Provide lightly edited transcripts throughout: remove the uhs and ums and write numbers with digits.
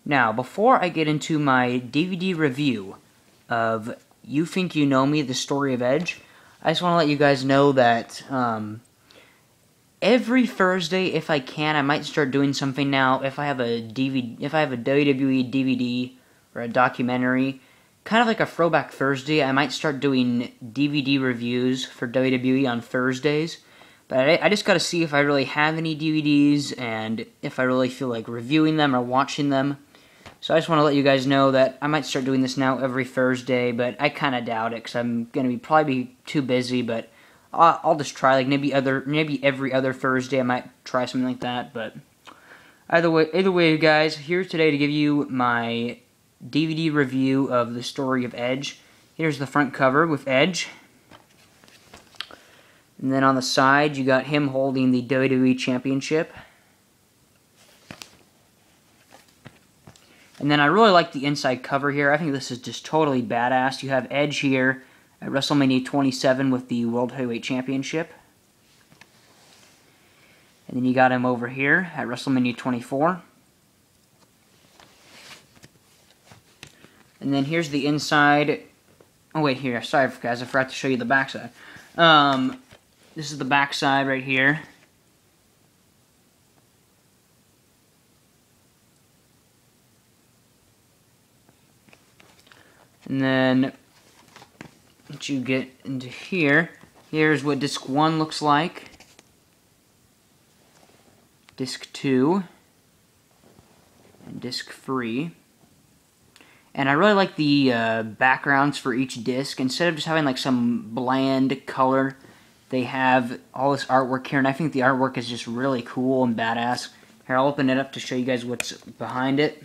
Now, before I get into my DVD review of You Think You Know Me, The Story of Edge, I just want to let you guys know that every Thursday, if I can, I might start doing something now. If I have a WWE DVD or a documentary, kind of like a Throwback Thursday, I might start doing DVD reviews for WWE on Thursdays. But I just got to see if I really have any DVDs and if I really feel like reviewing them or watching them. So I just want to let you guys know that I might start doing this now every Thursday, but I kind of doubt it because I'm going to probably be too busy, but I'll just try, like maybe every other Thursday I might try something like that. But either way, guys, here today to give you my DVD review of The Story of Edge. Here's the front cover with Edge. And then on the side, you got him holding the WWE Championship. And then I really like the inside cover here. I think this is just totally badass. You have Edge here at WrestleMania 27 with the World Heavyweight Championship. And then you got him over here at WrestleMania 24. And then here's the inside. Oh wait, here. Sorry guys, I forgot to show you the backside. This is the backside right here. And then once you get into here, here's what disc 1 looks like. Disc 2 and disc 3. And I really like the backgrounds for each disc. Instead of just having like some bland color, they have all this artwork here, and I think the artwork is just really cool and badass. Here, I'll open it up to show you guys what's behind it.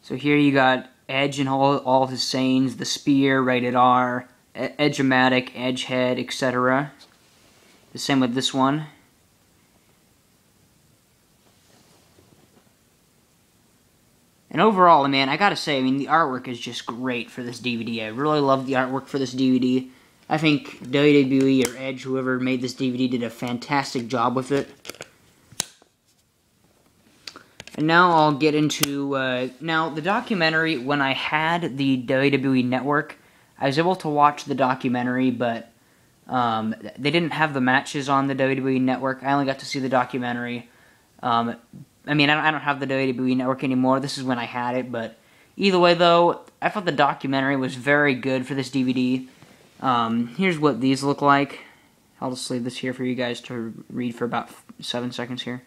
So here you got Edge and all of his sayings, the spear, rated R, Edge-o-matic, Edge head, etc. The same with this one. And overall, man, I gotta say, the artwork is just great for this DVD. I really love the artwork for this DVD. I think WWE or Edge, whoever made this DVD, did a fantastic job with it. And now I'll get into, now the documentary, when I had the WWE Network, I was able to watch the documentary, but they didn't have the matches on the WWE Network. I only got to see the documentary. I don't have the WWE Network anymore. This is when I had it, but either way, though, I thought the documentary was very good for this DVD. Here's what these look like. I'll just leave this here for you guys to read for about 7 seconds here.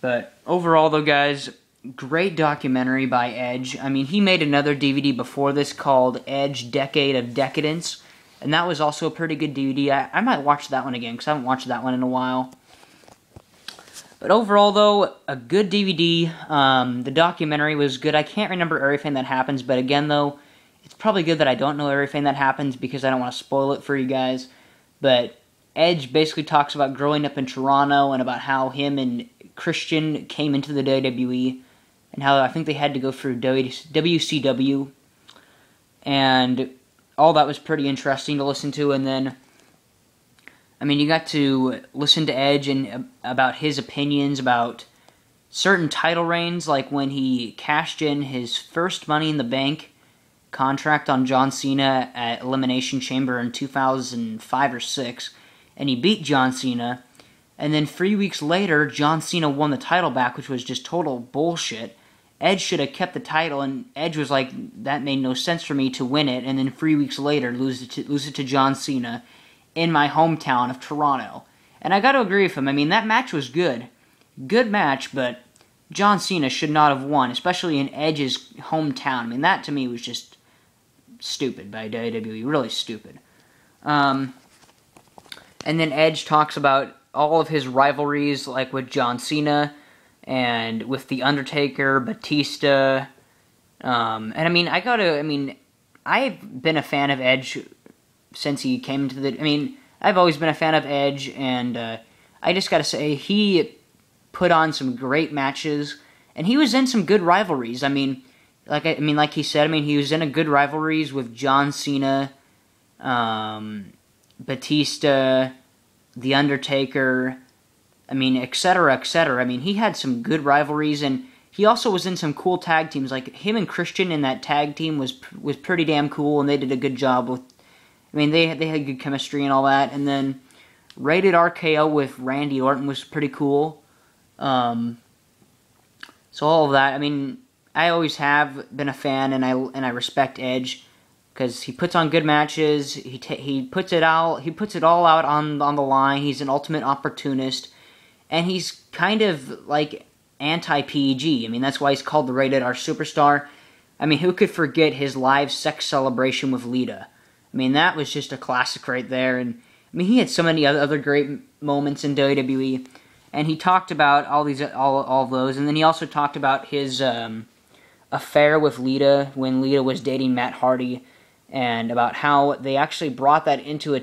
But overall, though, guys, great documentary by Edge. He made another DVD before this called Edge Decade of Decadence, and that was also a pretty good DVD. I might watch that one again, because I haven't watched that one in a while. But overall, though, a good DVD. The documentary was good. I can't remember everything that happens, but again, though, it's probably good that I don't know everything that happens, because I don't want to spoil it for you guys. But Edge basically talks about growing up in Toronto, and about how him and Christian came into the WWE, and how I think they had to go through WCW, and all that was pretty interesting to listen to. And then, you got to listen to Edge and about his opinions about certain title reigns, like when he cashed in his first Money in the Bank contract on John Cena at Elimination Chamber in 2005 or 6, and he beat John Cena. And then 3 weeks later, John Cena won the title back, which was just total bullshit. Edge should have kept the title, and Edge was like, that made no sense for me to win it, and then 3 weeks later, lose it to John Cena in my hometown of Toronto. And I gotta agree with him. That match was good. Good match, but John Cena should not have won, especially in Edge's hometown. That to me was just stupid by WWE, really stupid. And then Edge talks about all of his rivalries, like with John Cena, and with The Undertaker, Batista, and I've been a fan of Edge since he came into the, I've always been a fan of Edge, and I just gotta say, he put on some great matches, and he was in some good rivalries. Like he said, he was in a good rivalries with John Cena Batista, The Undertaker, I mean, etc., etc. I mean, he had some good rivalries, and he also was in some cool tag teams. Like, him and Christian in that tag team was pretty damn cool, and they did a good job with, I mean, they had good chemistry and all that. And then Rated RKO with Randy Orton was pretty cool. So all of that, I mean, I always have been a fan, and I respect Edge because he puts on good matches. He puts it all out on the line. He's an ultimate opportunist, and he's kind of like anti-PG. I mean, that's why he's called the Rated R Superstar. I mean, who could forget his live sex celebration with Lita? I mean, that was just a classic right there. And I mean, he had so many other great moments in WWE, and he talked about all of those. And then he also talked about his affair with Lita when Lita was dating Matt Hardy, and about how they actually brought that into a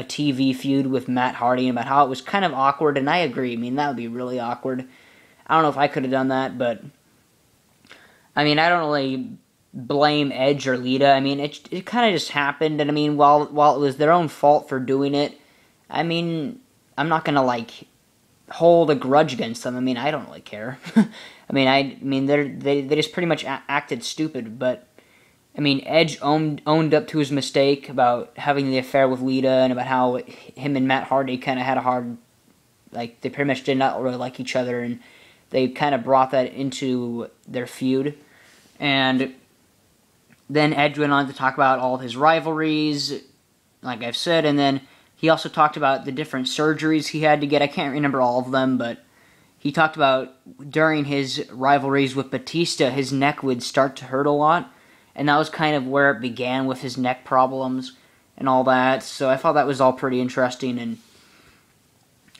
TV feud with Matt Hardy, and about how it was kind of awkward. And I agree. I mean, that would be really awkward. I don't know if I could have done that, but I mean, I don't really blame Edge or Lita. I mean, it kind of just happened, and I mean, while it was their own fault for doing it, I mean, I'm not gonna like hold a grudge against them. I mean, I don't really care. I mean, they just pretty much acted stupid. But I mean, Edge owned up to his mistake about having the affair with Lita, and about how him and Matt Hardy kind of had a hard, like, they pretty much did not really like each other, and they kind of brought that into their feud. And then Edge went on to talk about all of his rivalries, like I've said, and then he also talked about the different surgeries he had to get. I can't remember all of them, but he talked about during his rivalries with Batista, his neck would start to hurt a lot, and that was kind of where it began with his neck problems and all that. So I thought that was all pretty interesting.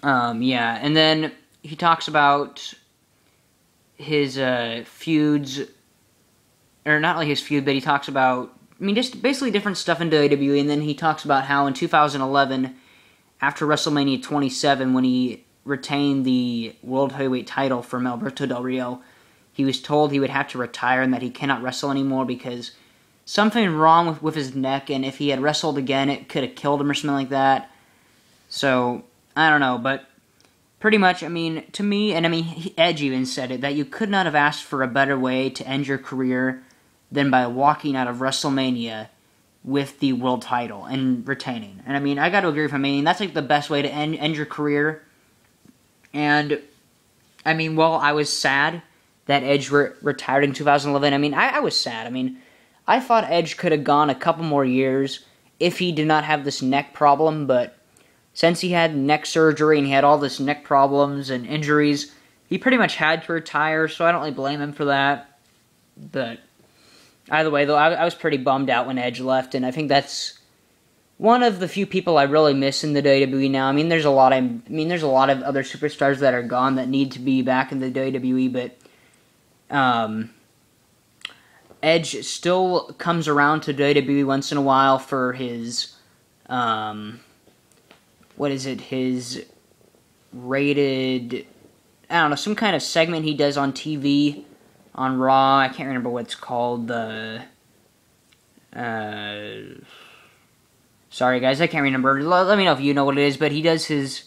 And yeah, and then he talks about his feuds, or not like his feud, but he talks about, I mean, just basically different stuff in WWE. And then he talks about how in 2011, after WrestleMania 27, when he retained the World Heavyweight title from Alberto Del Rio, he was told he would have to retire and that he cannot wrestle anymore because something wrong with his neck, and if he had wrestled again, it could have killed him or something like that. So, I don't know, but pretty much, I mean, to me, and I mean, Edge even said it, that you could not have asked for a better way to end your career than by walking out of WrestleMania with the world title and retaining. And I mean, I got to agree with him. I mean, that's like the best way to end your career. And I mean, well, I was sad that Edge retired in 2011. I mean, I was sad. I mean, I thought Edge could have gone a couple more years if he did not have this neck problem, but since he had neck surgery and he had all this neck problems and injuries, he pretty much had to retire, so I don't really blame him for that. But either way, though, I was pretty bummed out when Edge left, and I think that's one of the few people I really miss in the WWE now. I mean, there's a lot of other superstars that are gone that need to be back in the WWE, but Edge still comes around to WWE once in a while for his his rated, I don't know, some kind of segment he does on TV, on Raw. I can't remember what it's called. Sorry guys, I can't remember. Let me know if you know what it is, but he does his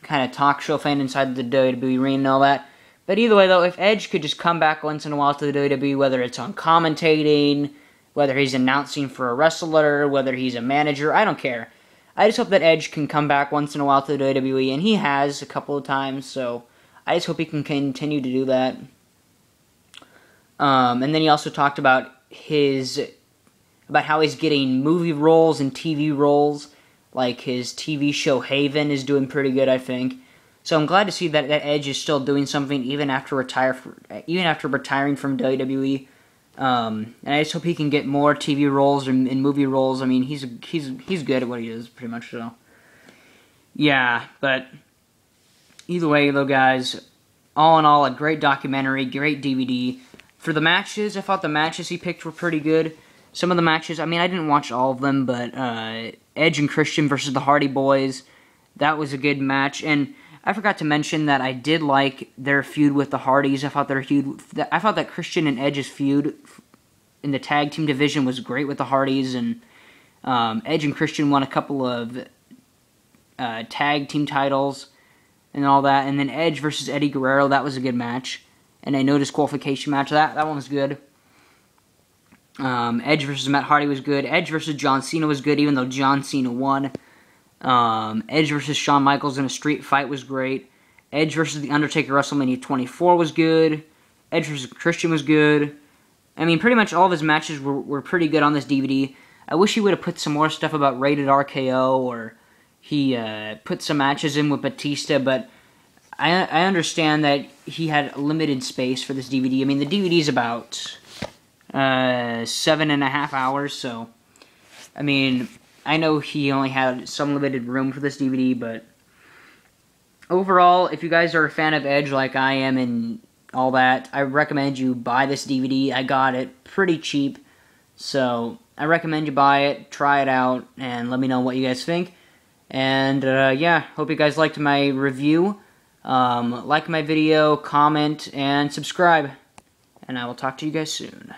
kind of talk show thing inside the WWE ring and all that. But either way though, if Edge could just come back once in a while to the WWE, whether it's on commentating, whether he's announcing for a wrestler, whether he's a manager, I don't care. I just hope that Edge can come back once in a while to the WWE, and he has a couple of times, so I just hope he can continue to do that. And then he also talked about how he's getting movie roles and TV roles, like his TV show Haven is doing pretty good, I think. So I'm glad to see that Edge is still doing something even after retiring from WWE. And I just hope he can get more TV roles and movie roles. I mean, he's good at what he is, pretty much. So yeah, but either way, though, guys, all in all, a great documentary, great DVD. For the matches, I thought the matches he picked were pretty good. Some of the matches, I mean, I didn't watch all of them, but Edge and Christian versus the Hardy Boys, that was a good match. And I forgot to mention that I did like their feud with the Hardys. I thought that Christian and Edge's feud in the tag team division was great with the Hardys, and Edge and Christian won a couple of tag team titles and all that. And then Edge versus Eddie Guerrero, that was a good match. And a no disqualification match, that one was good. Edge versus Matt Hardy was good. Edge versus John Cena was good, even though John Cena won. Edge versus Shawn Michaels in a street fight was great. Edge versus The Undertaker WrestleMania 24 was good. Edge versus Christian was good. I mean, pretty much all of his matches were pretty good on this DVD. I wish he would have put some more stuff about Rated RKO, or he put some matches in with Batista, but I understand that he had limited space for this DVD. I mean, the DVD is about 7.5 hours, so, I mean, I know he only had some limited room for this DVD, but overall, if you guys are a fan of Edge like I am and all that, I recommend you buy this DVD. I got it pretty cheap, so I recommend you buy it, try it out, and let me know what you guys think. And, yeah, hope you guys liked my review. Like my video, comment, and subscribe. And I will talk to you guys soon.